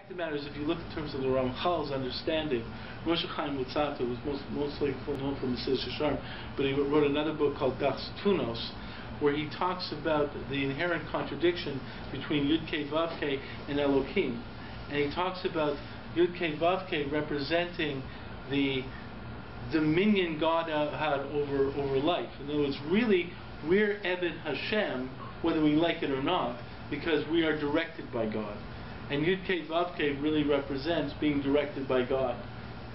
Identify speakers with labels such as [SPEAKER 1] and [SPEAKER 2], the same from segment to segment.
[SPEAKER 1] fact of the matter is, if you look in terms of the Ramchal's understanding, Moshe Chaim Luzzatto was most likely known for Mesilas Yesharim, but he wrote another book called Das Tunos, where he talks about the inherent contradiction between Yud-Kei Vav-Kei and Elokim. And he talks about Yud-Kei Vav-Kei representing the dominion God had over life. In other words, really, we're Eved Hashem, whether we like it or not, because we are directed by God. And Yud-Kei Vav-Kei really represents being directed by God.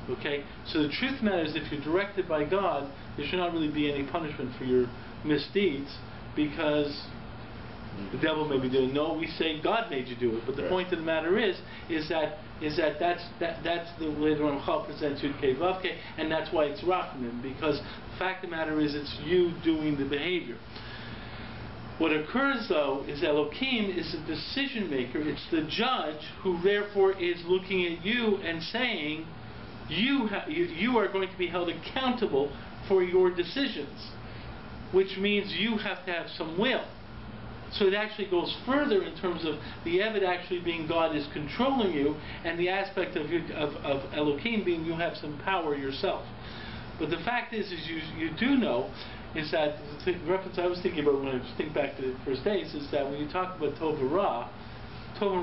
[SPEAKER 1] Okay? So the truth matters, if you're directed by God, there should not really be any punishment for your misdeeds, because the devil may be doing. No, we say God made you do it. But the point of the matter is that that's the way the Ramchal presents Yud-Kei Vav-Kei, and that's why it's Rachamim, because the fact of the matter is it's you doing the behavior. What occurs, though, is Elokim is the decision maker. It's the judge who therefore is looking at you and saying, you are going to be held accountable for your decisions, which means you have to have some will. So it actually goes further in terms of the Eved actually being God is controlling you, and the aspect of Elokim being you have some power yourself. But the fact is you do know is that the reference I was thinking about when I think back to the first days is that when you talk about Tov and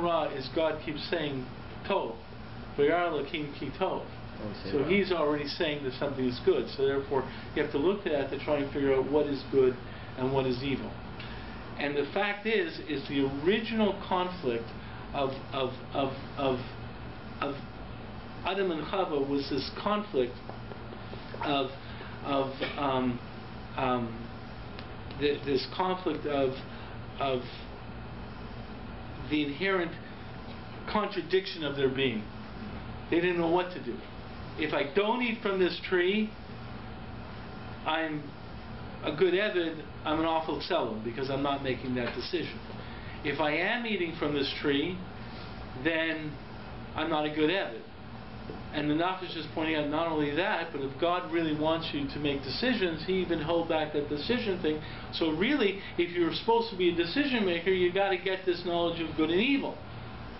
[SPEAKER 1] Ra is God keeps saying Tov, V'yar Elokim ki Tov. So he's already saying that something is good. So therefore, you have to look at that to try and figure out what is good and what is evil. And the fact is the original conflict of Adam and Chava was this conflict this conflict of the inherent contradiction of their being. They didn't know what to do. If I don't eat from this tree, I'm a good Eved, I'm an awful Tzelem, because I'm not making that decision. If I am eating from this tree, then I'm not a good Eved. And the Nafesh is pointing out not only that, but if God really wants you to make decisions, He even held back that decision thing. So really, if you're supposed to be a decision maker, you got to get this knowledge of good and evil.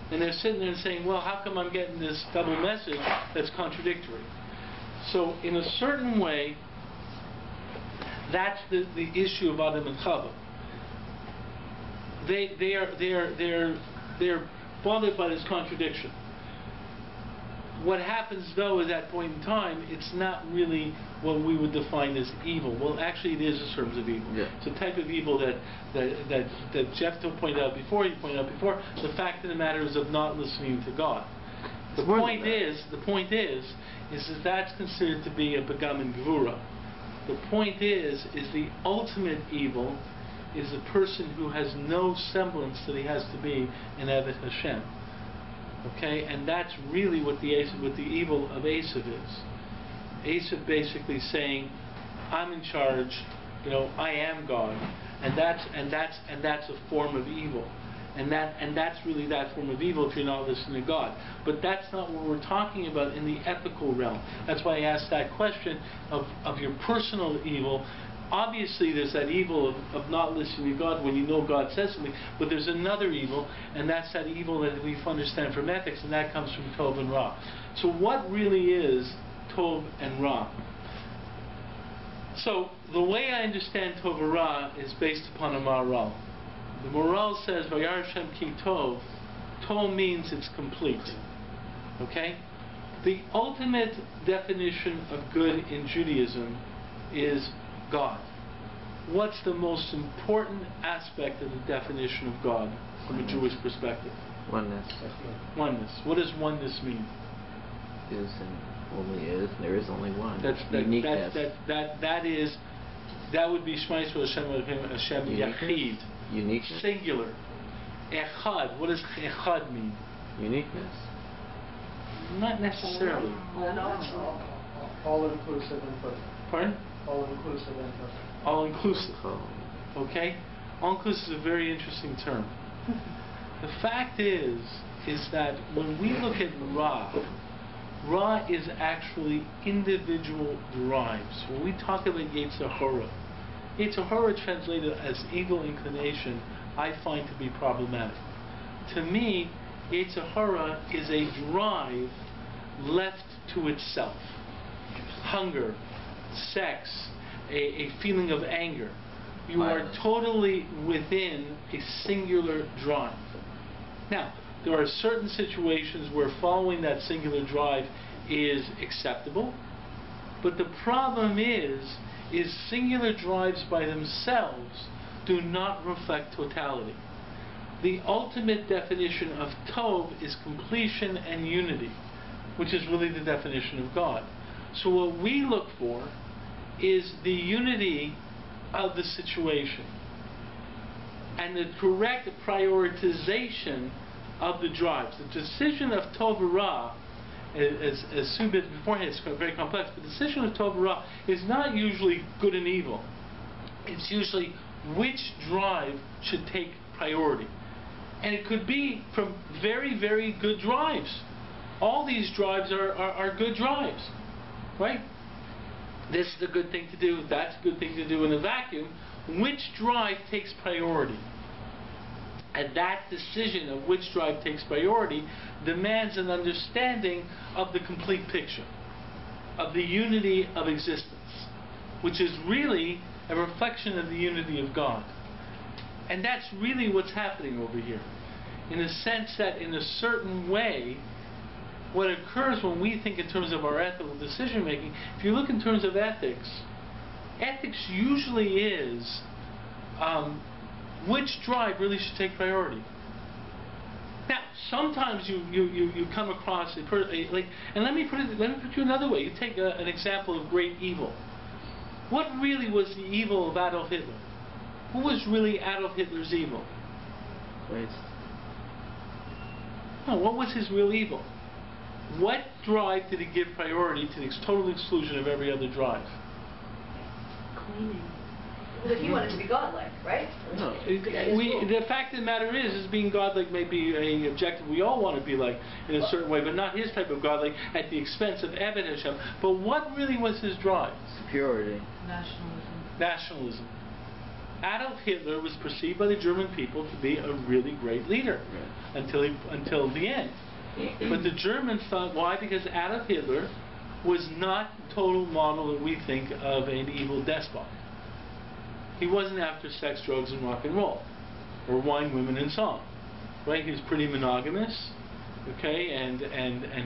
[SPEAKER 1] And they're sitting there and saying, well, how come I'm getting this double message that's contradictory? So in a certain way, that's the issue of Adam and Chava. They're bothered by this contradiction. What happens, though, at that point in time, it's not really what we would define as evil. Well, actually, it is in terms of evil. Yeah. It's a type of evil that Jeff pointed out before. The fact of the matter is of not listening to God. The point is that that's considered to be a Pagam and Gvura. The point is the ultimate evil is a person who has no semblance that he has to be an Eved Hashem. Okay, and that's really what the evil of Esav is. Esav basically saying, "I'm in charge. I am God," and that's a form of evil, and that's really that form of evil if you're not listening to God. But that's not what we're talking about in the ethical realm. That's why I asked that question of your personal evil. Obviously, there's that evil of not listening to God when you know God says something, but there's another evil, and that's that evil that we understand from ethics, and that comes from Tov and Ra. So what really is Tov and Ra? So the way I understand Tov and Ra is based upon a Maharal. The Maharal says, V'yar Hashem ki Tov. Tov means it's complete. Okay? The ultimate definition of good in Judaism is God. What's the most important aspect of the definition of God from a Jewish perspective?
[SPEAKER 2] Oneness.
[SPEAKER 1] Oneness. What does oneness mean?
[SPEAKER 2] Is and only is. There is only one.
[SPEAKER 1] Uniqueness. That would be Shema Yisrael Hashem Yachid.
[SPEAKER 2] Uniqueness.
[SPEAKER 1] Singular. Echad. What does Echad mean?
[SPEAKER 2] Uniqueness.
[SPEAKER 1] Not necessarily.
[SPEAKER 3] All inclusive and perfect.
[SPEAKER 1] Pardon?
[SPEAKER 3] All-inclusive and perfect.
[SPEAKER 1] All-inclusive. Okay? All-inclusive is a very interesting term. The fact is that when we look at Ra is actually individual drives. When we talk about Yetzer Hara translated as evil inclination, I find to be problematic. To me, Yetzer Hara is a drive left to itself. Hunger, sex, a feeling of anger. You are totally within a singular drive. Now, there are certain situations where following that singular drive is acceptable, but the problem is singular drives by themselves do not reflect totality. The ultimate definition of Tov is completion and unity, which is really the definition of God. So what we look for is the unity of the situation and the correct prioritization of the drives. The decision of Tov or Ra, as Sue did beforehand, it's very complex. The decision of Tov or Ra is not usually good and evil. It's usually which drive should take priority. And it could be from very, very good drives. All these drives are good drives, right? This is a good thing to do, that's a good thing to do in a vacuum. Which drive takes priority? And that decision of which drive takes priority demands an understanding of the complete picture, of the unity of existence, which is really a reflection of the unity of God. And that's really what's happening over here. In the sense that in a certain way, what occurs when we think in terms of our ethical decision making, if you look in terms of ethics, ethics usually is which drive really should take priority. Now, sometimes you come across and let me put you another way. You take an example of great evil. What really was the evil of Adolf Hitler? Who was really Adolf Hitler's evil?
[SPEAKER 2] Waste.
[SPEAKER 1] No, what was his real evil? What drive did he give priority to the total exclusion of every other drive?
[SPEAKER 4] Cleaning. Well, he wanted to be godlike, right?
[SPEAKER 1] No. The fact of the matter is being godlike may be an objective we all want to be like in a certain way, but not his type of godlike at the expense of Eved Hashem. But what really was his drive?
[SPEAKER 2] Superiority.
[SPEAKER 1] Nationalism. Adolf Hitler was perceived by the German people to be a really great leader until the end. But the Germans thought, why? Because Adolf Hitler was not the total model that we think of an evil despot. He wasn't after sex, drugs, and rock and roll, or wine, women, and song. Right? He was pretty monogamous, okay, and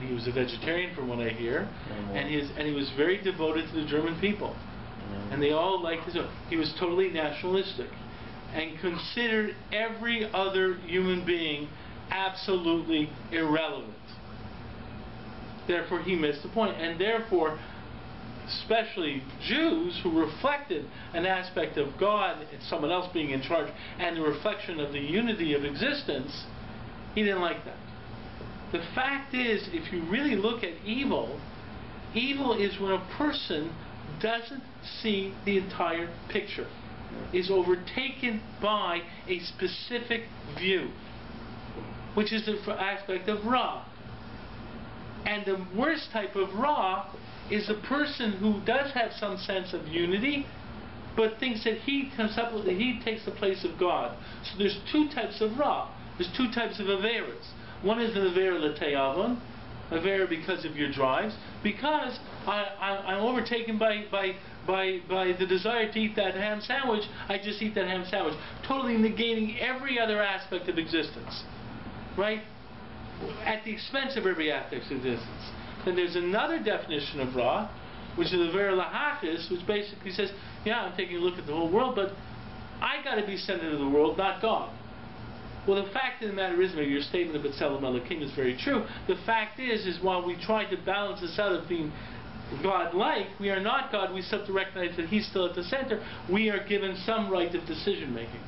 [SPEAKER 1] he was a vegetarian, from what I hear, and he was very devoted to the German people, and they all liked his. He was totally nationalistic, and considered every other human being absolutely irrelevant. Therefore, he missed the point, and therefore, especially Jews who reflected an aspect of God and someone else being in charge and the reflection of the unity of existence, he didn't like that. The fact is, if you really look at evil, evil is when a person doesn't see the entire picture, is overtaken by a specific view, which is the aspect of Ra. And the worst type of Ra is a person who does have some sense of unity, but thinks that he takes the place of God. So there's two types of Ra. There's two types of Averas. One is an Avera L'Teyavon, Avera because of your drives, because I'm overtaken by the desire to eat that ham sandwich, I just eat that ham sandwich, totally negating every other aspect of existence, right? At the expense of every aspect of existence. Then there's another definition of Ra, which is the Avera L'Hachis, which basically says, yeah, I'm taking a look at the whole world, but I got to be center of the world, not God. Well, the fact of the matter is, maybe your statement of B'Tselem Elokim is very true. The fact is while we try to balance this out of being God-like, we are not God. We still have to recognize that He's still at the center. We are given some right of decision-making.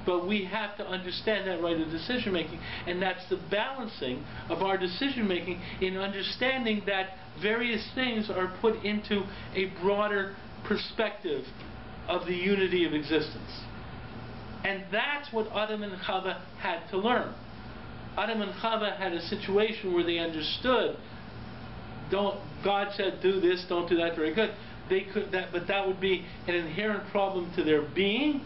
[SPEAKER 1] But we have to understand that right of decision-making, and that's the balancing of our decision-making in understanding that various things are put into a broader perspective of the unity of existence. And that's what Adam and Chava had to learn. Adam and Chava had a situation where they understood, God said do this, don't do that, very good. They could but that would be an inherent problem to their being,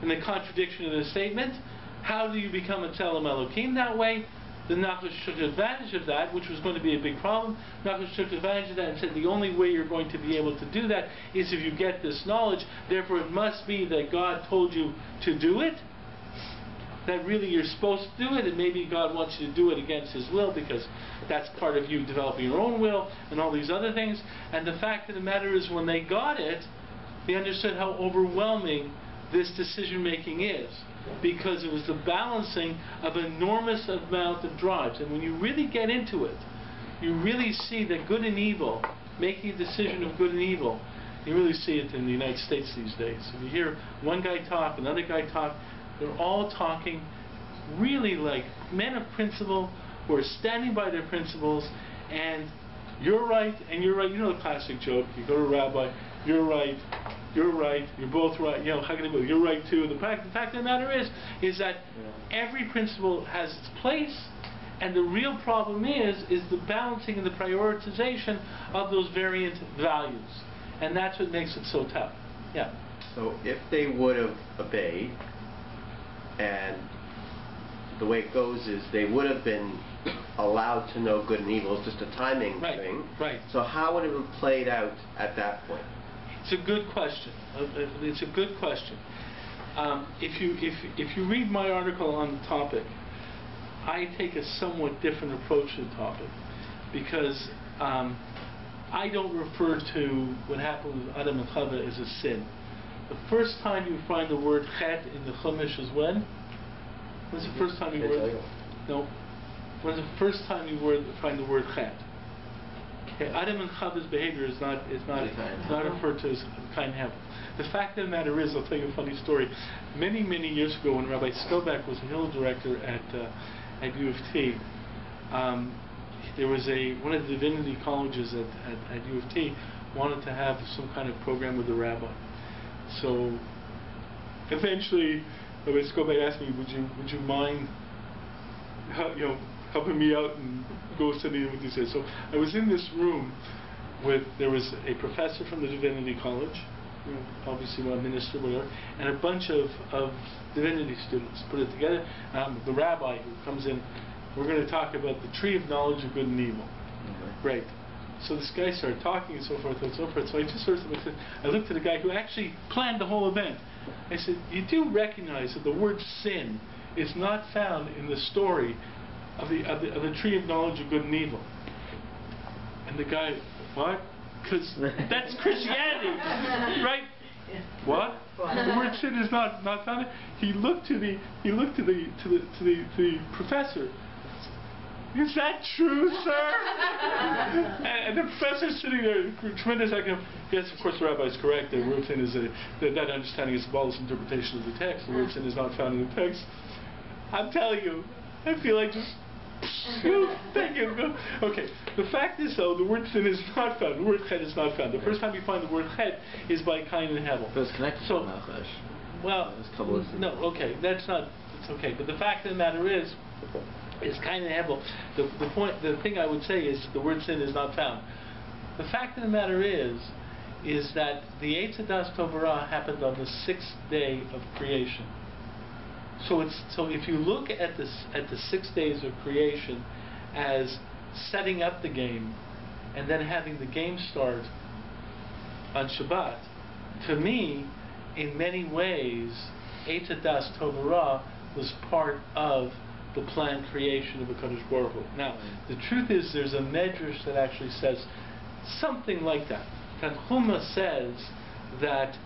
[SPEAKER 1] and the contradiction of the statement. How do you become a Tzelem Elokim that way? the Nachash took advantage of that, which was going to be a big problem. Nachash took advantage of that and said the only way you're going to be able to do that is if you get this knowledge. Therefore, it must be that God told you to do it, that really you're supposed to do it, and maybe God wants you to do it against His will because that's part of you developing your own will and all these other things. And the fact of the matter is, when they got it, they understood how overwhelming this decision-making is, because it was the balancing of an enormous amount of drives. And when you really get into it, you really see that good and evil, making a decision of good and evil, you really see it in the United States these days. If you hear one guy talk, another guy talk, they're all talking really like men of principle who are standing by their principles, and you're right and you're right. You know the classic joke, you go to a rabbi, you're right, you're both right, you know, how can it go? You're right too. The fact of the matter is that every principle has its place, and the real problem is the balancing and the prioritization of those variant values. And that's what makes it so tough. Yeah.
[SPEAKER 5] So if they would have obeyed, and the way it goes is they would have been allowed to know good and evil. It's just a timing thing.
[SPEAKER 1] Right.
[SPEAKER 5] So how would it have played out at that point?
[SPEAKER 1] It's a good question. It's a good question. If you read my article on the topic, I take a somewhat different approach to the topic, because I don't refer to what happened with Adam and Chava as a sin. The first time you find the word Chet in the Chumash is when? When's the first time you When's the first time you find the word Chet? Okay, Adam and Chava's behavior is not referred to as Kain Hevel. The fact of the matter is, I'll tell you a funny story. Many years ago, when Rabbi Skobach was a Hill director at U of T, there was one of the divinity colleges at U of T wanted to have some kind of program with the rabbi. So eventually, Rabbi Skobach asked me, "Would you mind, helping me out and go study what he said?" So I was in this room there was a professor from the divinity college, obviously a minister, whatever, and a bunch of divinity students put it together. The rabbi who comes in, we're going to talk about the tree of knowledge of good and evil. Great. So this guy started talking and so forth and so forth. So I just I looked at the guy who actually planned the whole event. I said, "You do recognize that the word sin is not found in the story of the tree of knowledge of good and evil?" And the guy, "What? Because that's Christianity, right?" "What? The word sin is not found." He looked to the professor. "Is that true, sir?" and the professor's sitting there, tremendous academic. "Yes, of course, the rabbi is correct. The word sin is that understanding is a flawless interpretation of the text. The word sin is not found in the text." I'm telling you, I feel like just thank you. Okay, the fact is, though, the word sin is not found. The word chet is not found. The first time you find the word chet is by Cain and Hevel.
[SPEAKER 2] It was connected to Nachash.
[SPEAKER 1] Well, no, okay, that's not. It's okay, but the fact of the matter is Cain and Hevel. The thing I would say is the word sin is not found. The fact of the matter is that the Hecht Chabura happened on the 6th day of creation. So if you look at the 6 days of creation as setting up the game and then having the game start on Shabbat, to me, in many ways, Hecht Chabura was part of the planned creation of a Kadosh Baruch Hu. Now, the truth is, there's a medrash that actually says something like that. Tanchuma says that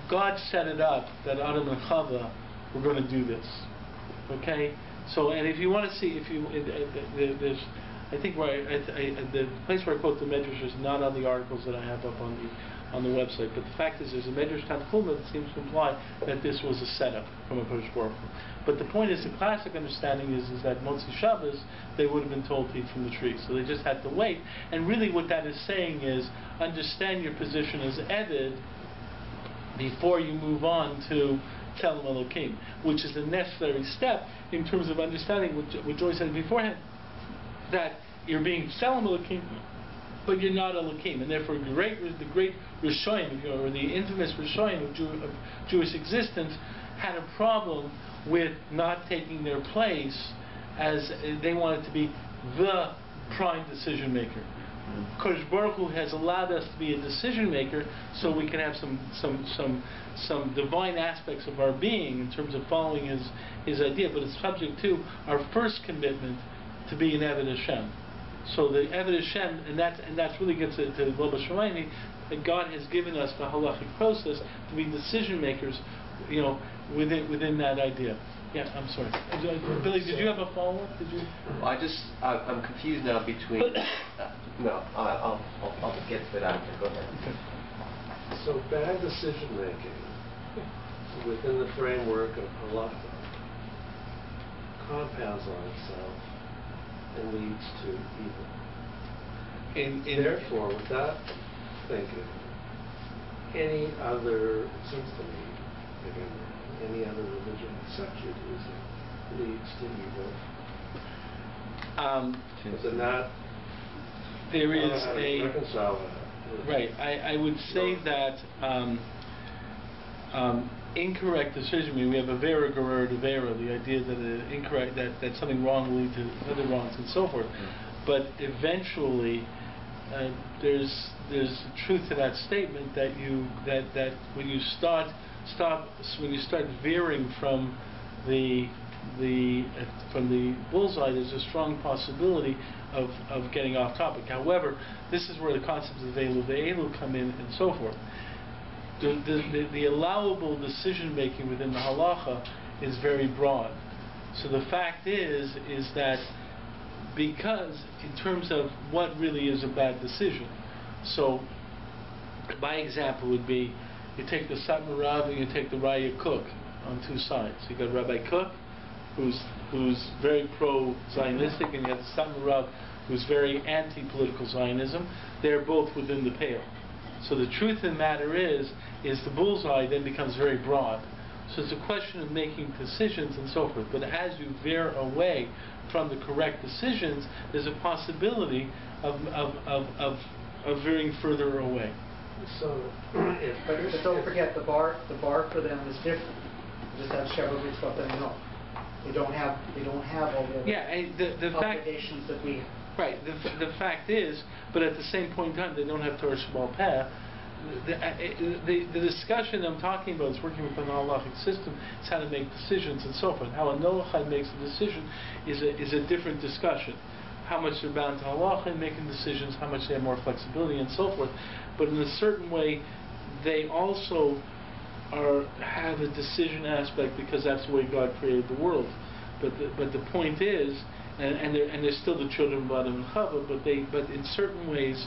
[SPEAKER 1] God set it up that Adam and Chava were going to do this. Okay, so and if you want to see, there's, I think the place where I quote the medrash is not on the articles that I have up on the website, but the fact is, there's a medrash Tanchuma that seems to imply that this was a setup from a Kadosh Baruch Hu. But the point is, the classic understanding is that Motzi Shabbos, they would have been told to eat from the tree, so they just had to wait. And really, what that is saying is, understand your position as Eved before you move on to Tzelem Elokim, which is a necessary step in terms of understanding what Joy said beforehand, that you're being Tzelem Elokim, but you're not Elokim, and therefore the great Rishonim, or the infamous Rishonim of Jewish existence, had a problem with not taking their place as they want it to be the prime decision maker. Kodesh Baruch Hu has allowed us to be a decision maker, so we can have some divine aspects of our being in terms of following his idea. But it's subject to our first commitment to be an Eved Hashem. So the Eved Hashem, and that's really gets to Lo B'Shamayim, that God has given us the halachic process to be decision makers, within that idea. Yeah, I'm sorry. Billy, did you have a follow-up? Did you?
[SPEAKER 5] Well, I'm confused now between. No, I'll get to it after. Go ahead.
[SPEAKER 6] So bad decision making within the framework of halacha compounds on itself and leads to evil. Therefore, with that thinking, any other, it seems to me, again, any other religion except Judaism leads to evil. But not.
[SPEAKER 1] There is
[SPEAKER 6] how to reconcile that.
[SPEAKER 1] Right. I would say that incorrect decision making. We have a vera gerer devera, the idea that that something wrong will lead to other wrongs and so forth. But eventually, there's truth to that statement that when you start veering from the bullseye, there's a strong possibility of getting off topic. However, this is where the concepts of Elu come in and so forth. The allowable decision making within the halacha is very broad. So the fact is that because in terms of what really is a bad decision, so my example would be you take the Satmar Rav and you take the Raya Cook on two sides. You got Rabbi Cook, who's very pro-Zionistic, and you have the Satmar Rav, who's very anti-political Zionism. They're both within the pale. So the truth of the matter is the bullseye then becomes very broad. So it's a question of making decisions and so forth. But as you veer away from the correct decisions, there's a possibility of veering further away.
[SPEAKER 6] So,
[SPEAKER 3] but don't forget the bar for them is different. They just have Sheva Mitzvot and no. They don't have all the obligations that we have.
[SPEAKER 1] Right. The fact is, but at the same point in time, they don't have Torah Sheba'al Peh. The discussion I'm talking about is working within the halachic system. It's how to make decisions and so forth. How a Noachide makes a decision is a different discussion. How much they're bound to halacha in making decisions, how much they have more flexibility and so forth. But in a certain way, they also have a decision aspect because that's the way God created the world. But the point is, and they're still the children of Adam and Chava, but in certain ways,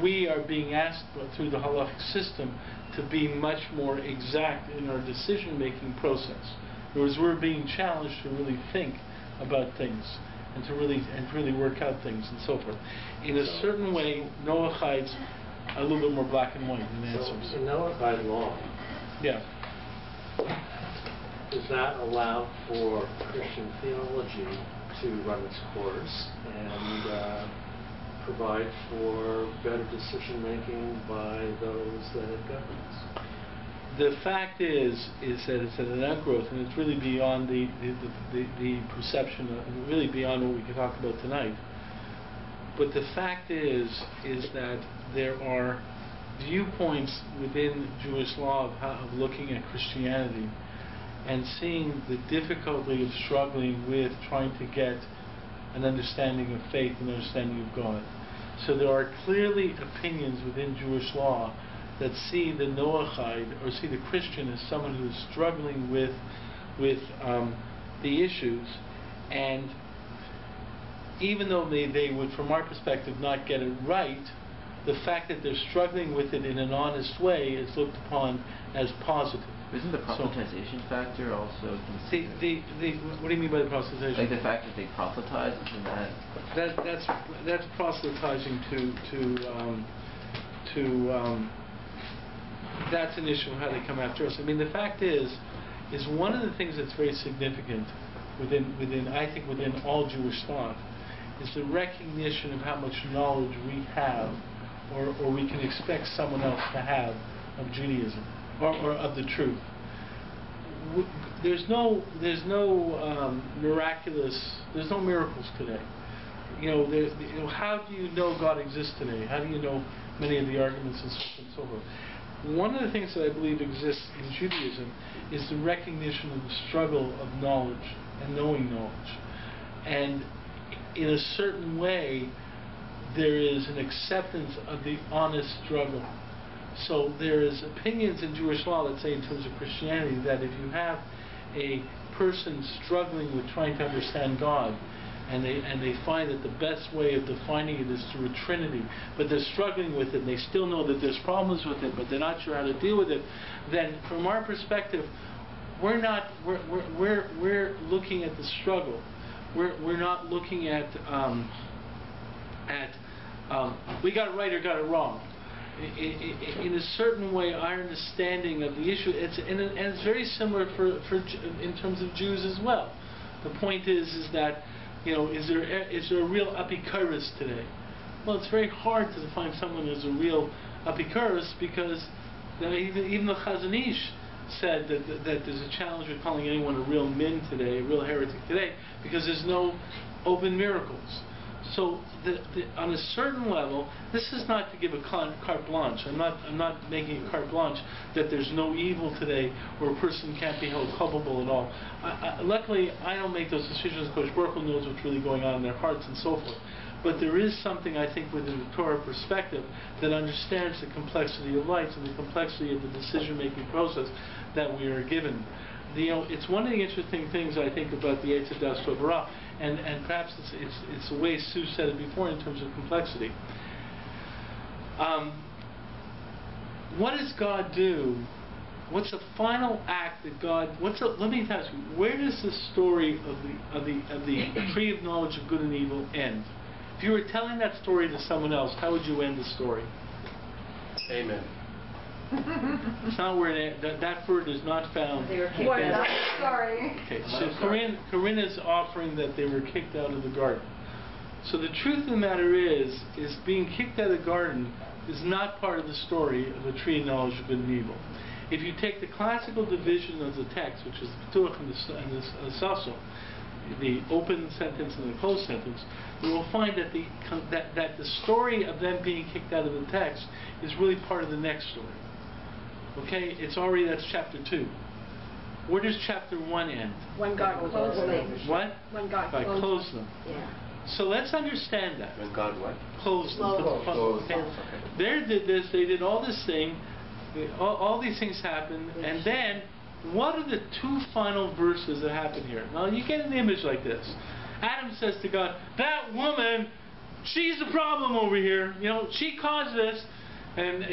[SPEAKER 1] we are being asked through the halachic system to be much more exact in our decision-making process. In other words, we're being challenged to really think about things and to really work out things and so forth. In a certain way, Noachides are a little bit more black and white in answers.
[SPEAKER 6] So in Noachide law,
[SPEAKER 1] yeah,
[SPEAKER 6] does that allow for Christian theology to run its course and provide for better decision making by those that it governs?
[SPEAKER 1] The fact is that it's an outgrowth, and it's really beyond the perception, really beyond what we can talk about tonight. But the fact is that there are viewpoints within Jewish law of looking at Christianity and seeing the difficulty of struggling with trying to get an understanding of faith and understanding of God. So there are clearly opinions within Jewish law that see the Noachide or see the Christian as someone who is struggling with the issues, and even though they would, from our perspective, not get it right, the fact that they're struggling with it in an honest way is looked upon as positive.
[SPEAKER 2] Isn't the proselytization factor also considered?
[SPEAKER 1] What do you mean by the proselytization?
[SPEAKER 2] Like the fact that they proselytize, isn't that?
[SPEAKER 1] That's proselytizing that's an issue of how they come after us. I mean, the fact is one of the things that's very significant within all Jewish thought is the recognition of how much knowledge we have or we can expect someone else to have of Judaism or of the truth. there's no miraculous, there's no miracles today. How do you know God exists today? How do you know many of the arguments and so on and so forth? One of the things that I believe exists in Judaism is the recognition of the struggle of knowledge and knowing knowledge. And in a certain way, there is an acceptance of the honest struggle. So there is opinions in Jewish law that say, in terms of Christianity, that if you have a person struggling with trying to understand God, and they find that the best way of defining it is through a Trinity, but they're struggling with it, and they still know that there's problems with it, but they're not sure how to deal with it, then from our perspective, we're looking at the struggle. We're not looking at we got it right or got it wrong. In a certain way, our understanding of the issue, and it's very similar in terms of Jews as well. The point is that, is there a real apikoros today? Well, it's very hard to define someone as a real apikoros, because even the Chazon Ish said that there's a challenge with calling anyone a real min today, a real heretic today, because there's no open miracles. So on a certain level, this is not to give a carte blanche. I'm not making a carte blanche that there's no evil today or a person can't be held culpable at all. Luckily, I don't make those decisions. Kodesh Baruch Hu knows what's really going on in their hearts and so forth. But there is something, I think, within the Torah perspective that understands the complexity of life and the complexity of the decision-making process that we are given. It's one of the interesting things I think about the Hecht Chabura, and perhaps it's the way Sue said it before in terms of complexity. What does God do? What's the final act that God? Let me ask you, where does the story of the tree of knowledge of good and evil end? If you were telling that story to someone else, how would you end the story?
[SPEAKER 5] Amen.
[SPEAKER 1] It's not where that word is not found.
[SPEAKER 4] They were kicked out.
[SPEAKER 7] Sorry.
[SPEAKER 1] Okay, so Corinne is offering that they were kicked out of the garden. So the truth of the matter is being kicked out of the garden is not part of the story of the tree of knowledge of good and evil. If you take the classical division of the text, which is the Ptuach and the Sasel, the open sentence and the closed sentence, you will find that the story of them being kicked out of the text is really part of the next story. Okay, that's chapter 2. Where does chapter 1 end?
[SPEAKER 7] When God closed them.
[SPEAKER 1] What?
[SPEAKER 7] When God
[SPEAKER 1] closed them.
[SPEAKER 7] Yeah.
[SPEAKER 1] So let's understand that.
[SPEAKER 5] When God what?
[SPEAKER 1] Closed them.
[SPEAKER 5] Closed.
[SPEAKER 1] Okay. They did this. They did all this thing. All these things happened, and then what are the two final verses that happen here? Now you get an image like this. Adam says to God, "That woman, she's the problem over here. She caused this." And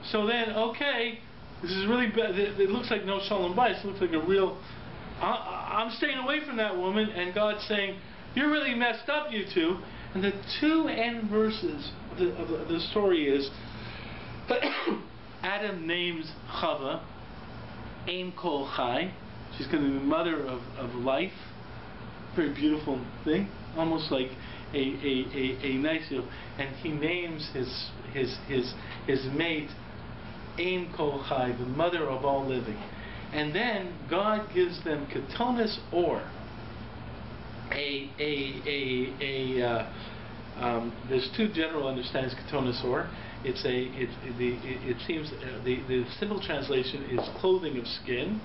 [SPEAKER 1] so then, okay, this is really bad. It looks like no shalom bayis. It looks like a real. I'm staying away from that woman, and God's saying, "You're really messed up, you two." And the two end verses of the story is Adam names Chava Ein Kol Chai. She's going to be the mother of life. Very beautiful thing, almost like a nice, and he names his mate Ein Kol Chai, the mother of all living. And then God gives them Ketonis Or. There's two general understandings of Ketonis Or. It seems the simple translation is clothing of skin.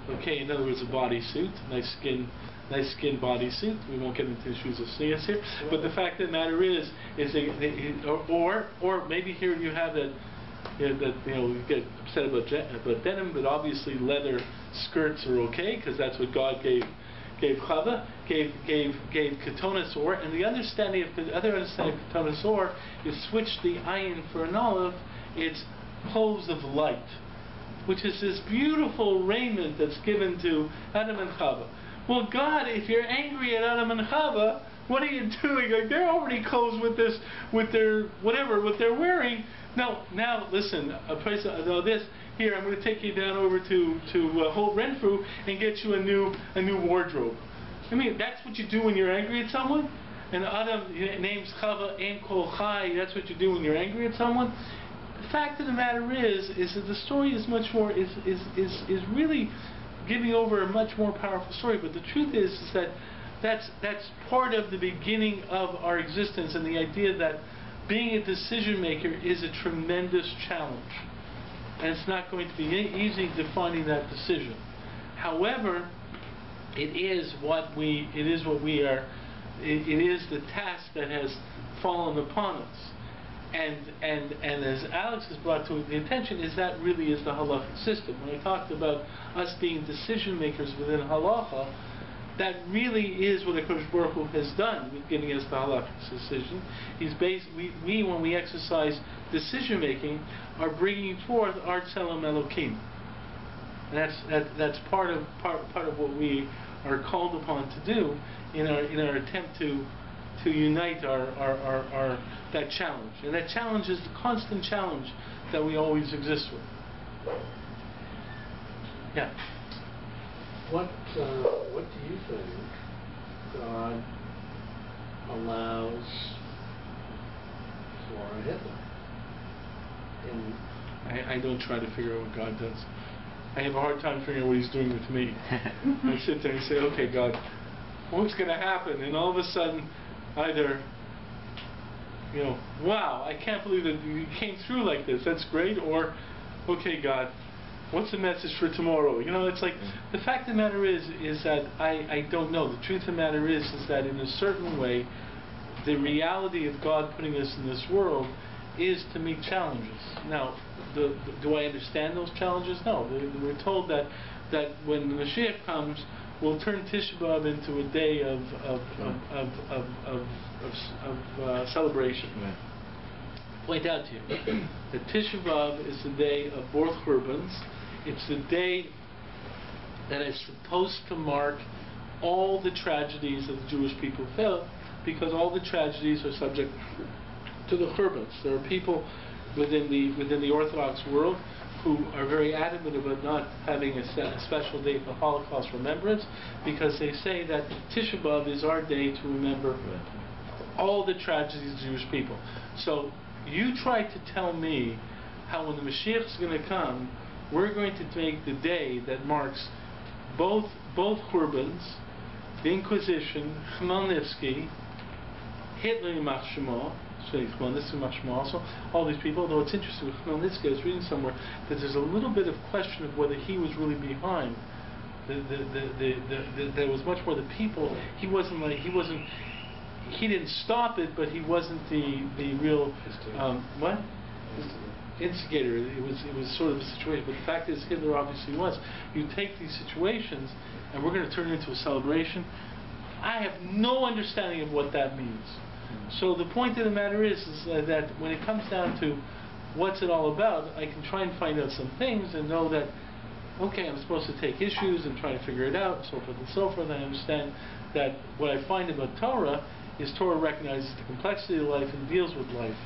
[SPEAKER 1] Okay, in other words, a bodysuit, nice skin bodysuit. We won't get into issues of sneers here, but the fact of the matter is or maybe here you have that. You get upset about denim, but obviously leather skirts are okay because that's what God gave Chava, gave Ketonis Or, and the other understanding of Ketonis Or is switch the ayin for an olive. It's clothes of light, which is this beautiful raiment that's given to Adam and Chava. Well, God, if you're angry at Adam and Chava, what are you doing? Like, they're already clothed with what they're wearing. No, now listen. Here, I'm going to take you down over to Holt Renfrew and get you a new wardrobe. I mean, that's what you do when you're angry at someone. And Adam names Chava Ein Kol Chai. That's what you do when you're angry at someone. The fact of the matter is that the story is much more is really giving over a much more powerful story. But the truth is that that's part of the beginning of our existence, and the idea that being a decision maker is a tremendous challenge, and it's not going to be easy defining that decision. However, it is what we are. It is the task that has fallen upon us. And as Alex has brought to the attention, is that really is the halachic system. When I talked about us being decision makers within halacha, that really is what HaKadosh Baruch Hu has done with giving us the halachic decision. We when we exercise decision making, are bringing forth Art Tzelem Elokim. And that's part of what we are called upon to do in our attempt to unite our that challenge. And that challenge is the constant challenge that we always exist with. Yeah.
[SPEAKER 6] What do you think God allows for a Hitler?
[SPEAKER 1] I don't try to figure out what God does. I have a hard time figuring out what He's doing with me. I sit there and say, okay, God, what's going to happen? And all of a sudden, either, wow, I can't believe that you came through like this. That's great. Or, okay, God, what's the message for tomorrow? It's like, the fact of the matter is that I don't know. The truth of the matter is that in a certain way, the reality of God putting us in this world is to meet challenges. Now, do I understand those challenges? No. We're told that when the Mashiach comes, we'll turn Tisha B'Av into a day of celebration. Right. Point out to you that Tisha B'Av is the day of both Churbans. It's the day that is supposed to mark all the tragedies that the Jewish people felt, because all the tragedies are subject to the Churbans. There are people within the Orthodox world who are very adamant about not having a special day for Holocaust remembrance, because they say that Tisha B'Av is our day to remember all the tragedies of the Jewish people. So you try to tell me how when the Mashiach is going to come, we're going to make the day that marks both Churbans, the Inquisition, Chmielnitsky, Hitler Yimach Shemo, also all these people. Though it's interesting with Chmielnitsky, I was reading somewhere that there's a little bit of question of whether he was really behind. There was much more the people. He didn't stop it, but he wasn't the real instigator. It was sort of a situation. But the fact is, Hitler obviously was. You take these situations, and we're going to turn it into a celebration. I have no understanding of what that means. So the point of the matter is that when it comes down to what's it all about, I can try and find out some things and know that, okay, I'm supposed to take issues and try to figure it out, and so forth and so forth. And I understand that what I find about Torah is Torah recognizes the complexity of life and deals with life.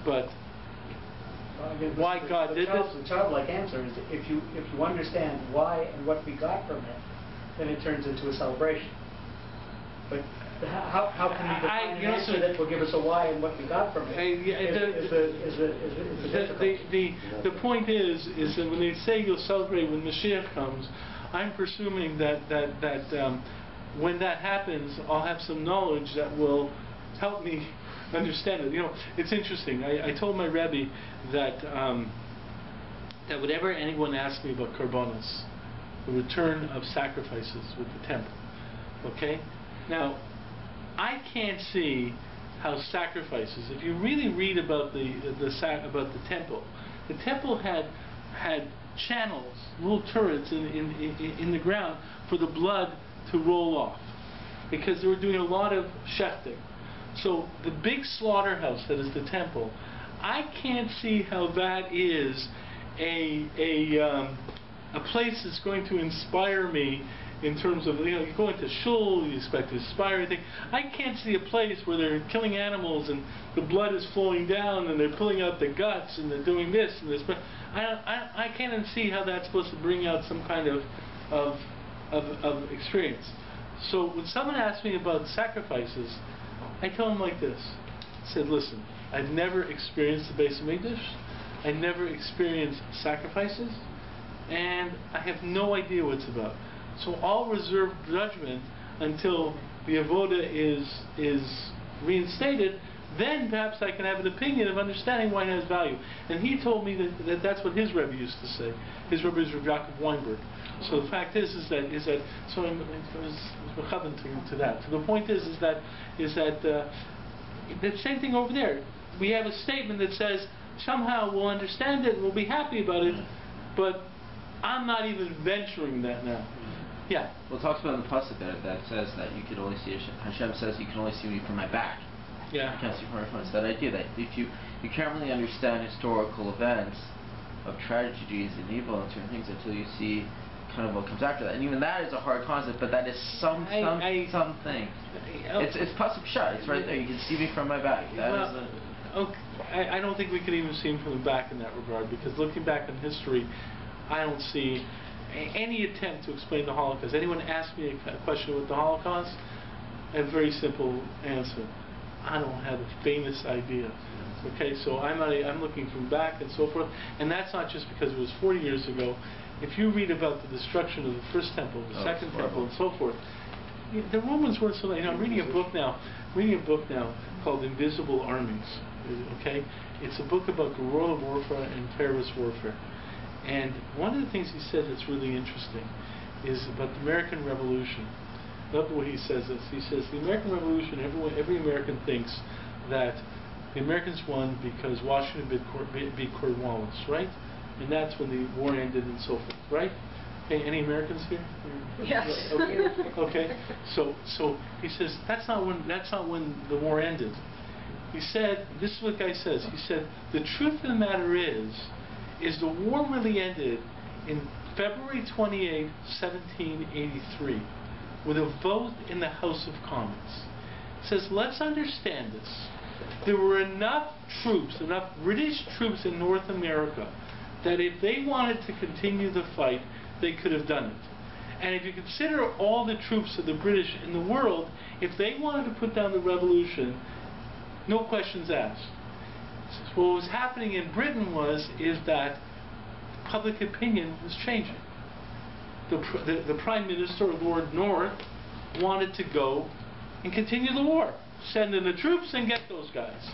[SPEAKER 1] But why God did this?
[SPEAKER 3] The childlike answer is if you understand why and what we got from it, then it turns into a celebration. But how can we define an answer that will give us a why and what we got from it?
[SPEAKER 1] The point is that when they say you'll celebrate when Mashiach comes, I'm presuming that when that happens, I'll have some knowledge that will help me understand it. It's interesting. I told my Rabbi that whenever anyone asks me about korbanos, the return of sacrifices with the temple, okay? Now, I can't see how sacrifices. If you really read about the temple had channels, little turrets in the ground for the blood to roll off, because they were doing a lot of shechting. So the big slaughterhouse that is the temple, I can't see how that is a place that's going to inspire me. In terms of, you go into shul, you expect to inspire anything. I can't see a place where they're killing animals and the blood is flowing down and they're pulling out the guts and they're doing this and this. But I can't see how that's supposed to bring out some kind of experience. So when someone asks me about sacrifices, I tell them like this. I said, listen, I've never experienced the Beis Hamikdash. I never experienced sacrifices, and I have no idea what it's about. So I'll reserve judgment until the avoda is reinstated. Then perhaps I can have an opinion of understanding why it has value. And he told me that that's what his Rebbe used to say. His Rebbe is Rabbi Yaakov Weinberg. So the fact is that so I was mechavan to that. So the point is that the same thing over there. We have a statement that says somehow we'll understand it, we'll be happy about it, but I'm not even venturing that now. Yeah.
[SPEAKER 2] Well, it talks about in the pasuk that says that you can only see Hashem says you can only see me from my back.
[SPEAKER 1] Yeah.
[SPEAKER 2] You can't see from my front. It's that idea that if you can't really understand historical events of tragedies and evil and certain things until you see kind of what comes after that. And even that is a hard concept, but that is something. It's pasuk shot. It's right there. You can see me from my back.
[SPEAKER 1] I don't think we could even see him from the back in that regard, because looking back in history, I don't see any attempt to explain the Holocaust. Anyone ask me a question about the Holocaust? I have a very simple answer. I don't have the faintest idea. Okay, so I'm looking from back and so forth, and that's not just because it was 40 years ago. If you read about the destruction of the first temple, the second temple, and so forth, the Romans weren't so. I'm reading a book now called Invisible Armies. Okay, it's a book about guerrilla warfare and terrorist warfare. And one of the things he says that's really interesting is about the American Revolution. Look what he says. He says the American Revolution. Every American thinks that the Americans won because Washington beat Cornwallis, right? And that's when the war ended and so forth, right? Okay, any Americans here?
[SPEAKER 4] Yes.
[SPEAKER 1] Okay. So he says that's not when the war ended. He said, this is what the guy says. He said the truth of the matter is the war really ended in February 28, 1783, with a vote in the House of Commons. He says, let's understand this. There were enough British troops in North America that if they wanted to continue the fight, they could have done it. And if you consider all the troops of the British in the world, if they wanted to put down the revolution, no questions asked. What was happening in Britain is that public opinion was changing. The Prime Minister, Lord North, wanted to go and continue the war. Send in the troops and get those guys.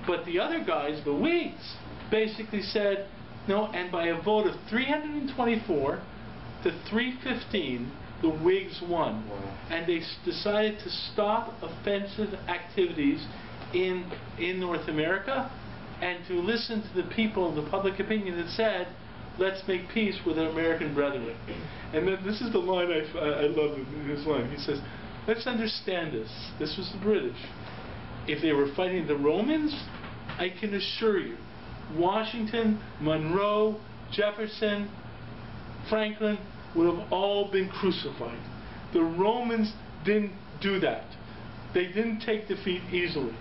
[SPEAKER 1] But the other guys, the Whigs, basically said no, and by a vote of 324 to 315, the Whigs won.
[SPEAKER 6] Wow.
[SPEAKER 1] And they decided to stop offensive activities in North America and to listen to the people, the public opinion that said, let's make peace with our American brethren. And then this is the line I love in his line. He says, let's understand this. This was the British. If they were fighting the Romans, I can assure you, Washington, Monroe, Jefferson, Franklin would have all been crucified. The Romans didn't do that. They didn't take defeat easily.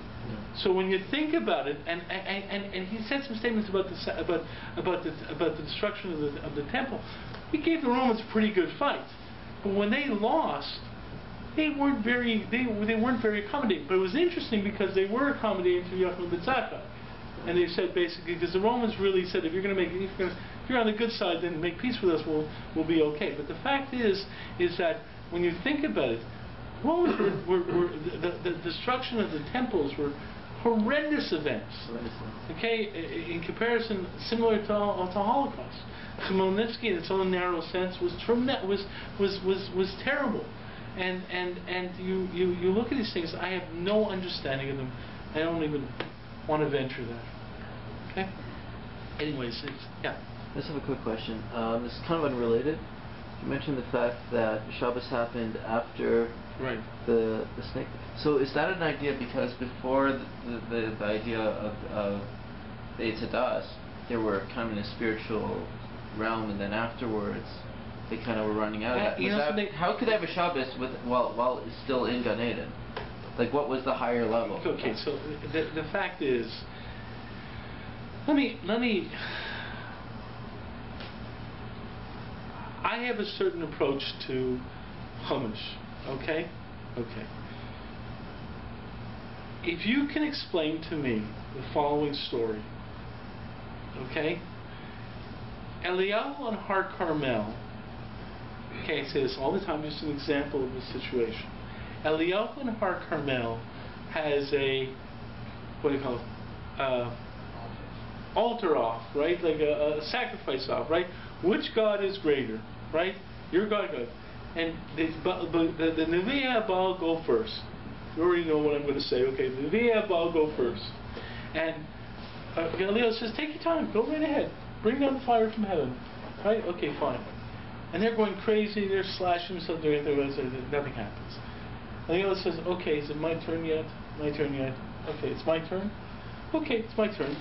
[SPEAKER 1] So when you think about it, and he said some statements about the destruction of the temple, he gave the Romans a pretty good fight. But when they lost, they weren't very accommodating. But it was interesting because they were accommodating to Yochanan B'Tzaka. And they said basically, because the Romans really said, if you're on the good side, then make peace with us, we'll be okay. But the fact is that when you think about it, Romans the destruction of the temples were horrendous events. Okay, in comparison, similar to Holocaust. Khmelnytsky, in its own narrow sense, was terrible. And you look at these things. I have no understanding of them. I don't even want to venture that. Okay. Anyways, yeah.
[SPEAKER 2] I just have a quick question. This is kind of unrelated. You mentioned the fact that Shabbos happened after the snake. So is that an idea because before the idea of Eitz Hadas, they were kind of in a spiritual realm, and then afterwards they kind of were running out of that. How could they have a Shabbos while it's still in Gan Eden? Like, what was the higher level?
[SPEAKER 1] Okay, so the fact is, let me. I have a certain approach to Chumash. Okay. If you can explain to me the following story, Okay? Eliyahu on Har Carmel. Okay, I say this all the time, just an example of the situation. Eliyahu on Har Carmel has a, what do you call it? Altar off, right? Like a sacrifice off, right? Which God is greater, right? Your God, God. And the Nevi'ah Baal go first. You already know what I'm going to say. Okay, the Nevi'ah Baal go first. And Eliyahu says, take your time, go right ahead. Bring down the fire from heaven. Right? Okay, fine. And they're going crazy, they're slashing themselves, nothing happens. Eliyahu says, okay, is it my turn yet? My turn yet? Okay, it's my turn? Okay, it's my turn.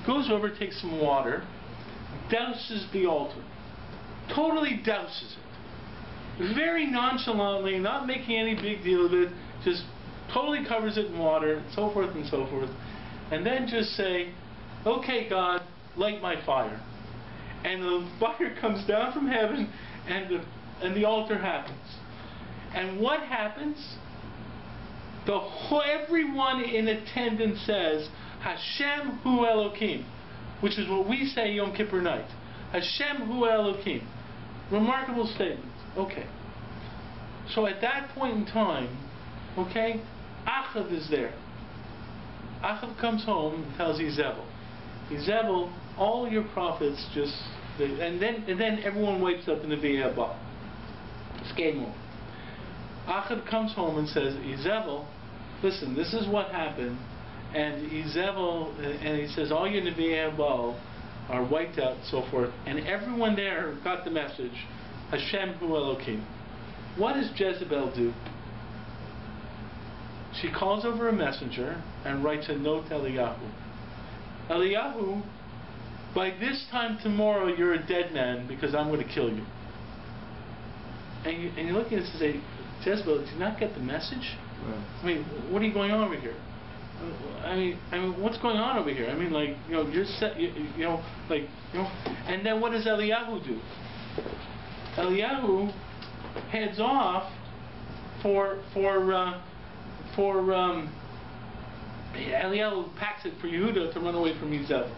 [SPEAKER 1] Goes over, takes some water, douses the altar. Totally douses it. Very nonchalantly, not making any big deal of it, just totally covers it in water, and so forth and so forth. And then just say, okay, God, light my fire. And the fire comes down from heaven, and the altar happens. And what happens? Everyone in attendance says, Hashem Hu Elokim, which is what we say Yom Kippur night. Hashem Hu Elokim. Remarkable statement. Okay. So at that point in time, okay, Achav is there. Achav comes home and tells Izebel, Izebel, all your prophets just, and then everyone wakes up in the Nevi'ah Baal. It's game over. Achav comes home and says, Izebel, listen, this is what happened. And Izebel, and he says, all your Nevi'ah Baal are wiped out, and so forth. And everyone there got the message, Hashem Hu Elokim. What does Jezebel do? She calls over a messenger and writes a note to Eliyahu. Eliyahu, by this time tomorrow you're a dead man because I'm going to kill you. And you look at it and say, Jezebel, did you not get the message? Right. I mean, what are you going on over here? I mean, what's going on over here? I mean, like, you know, you're set, and then what does Eliyahu do? Eliyahu heads off Eliyahu packs it for Yehuda to run away from Izebel.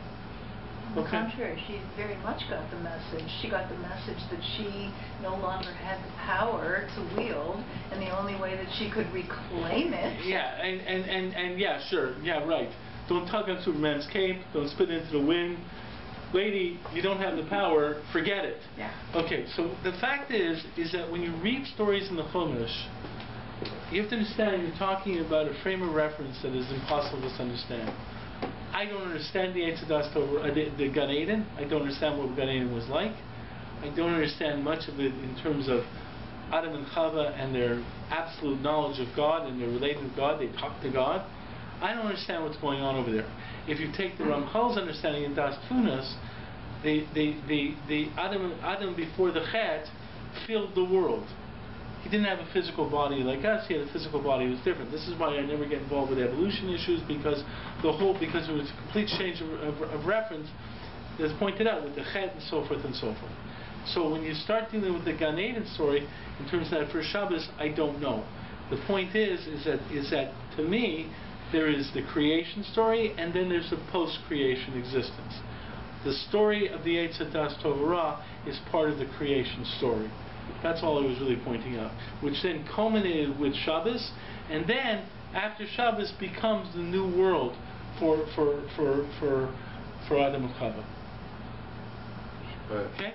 [SPEAKER 7] On the contrary, she very much got the message. She got the message that she no longer had the power to wield, and the only way that she could reclaim it.
[SPEAKER 1] Yeah, and yeah, sure, yeah, right. Don't tug on Superman's cape. Don't spit into the wind. Lady, you don't have the power. Forget it.
[SPEAKER 7] Yeah.
[SPEAKER 1] Okay, so the fact is that when you read stories in the Chumash, you have to understand you're talking about a frame of reference that is impossible to understand. I don't understand the the Gan Eden. I don't understand what Gan Eden was like. I don't understand much of it in terms of Adam and Chava and their absolute knowledge of God and their relating with God. They talk to God. I don't understand what's going on over there. If you take the Ramchal's understanding in Das Tunas, the Adam before the Chet filled the world. He didn't have a physical body like us. He had a physical body. It was different. This is why I never get involved with evolution issues, because there was a complete change of reference, as pointed out, with the Chet and so forth and so forth. So when you start dealing with the Gan Eden story, in terms of that first Shabbos, I don't know. The point is that to me, there is the creation story, and then there's the post-creation existence. The story of the Eitz Hadas Tov Ra is part of the creation story. That's all I was really pointing out. Which then culminated with Shabbos, and then after Shabbos becomes the new world for Adam and Chava. Okay.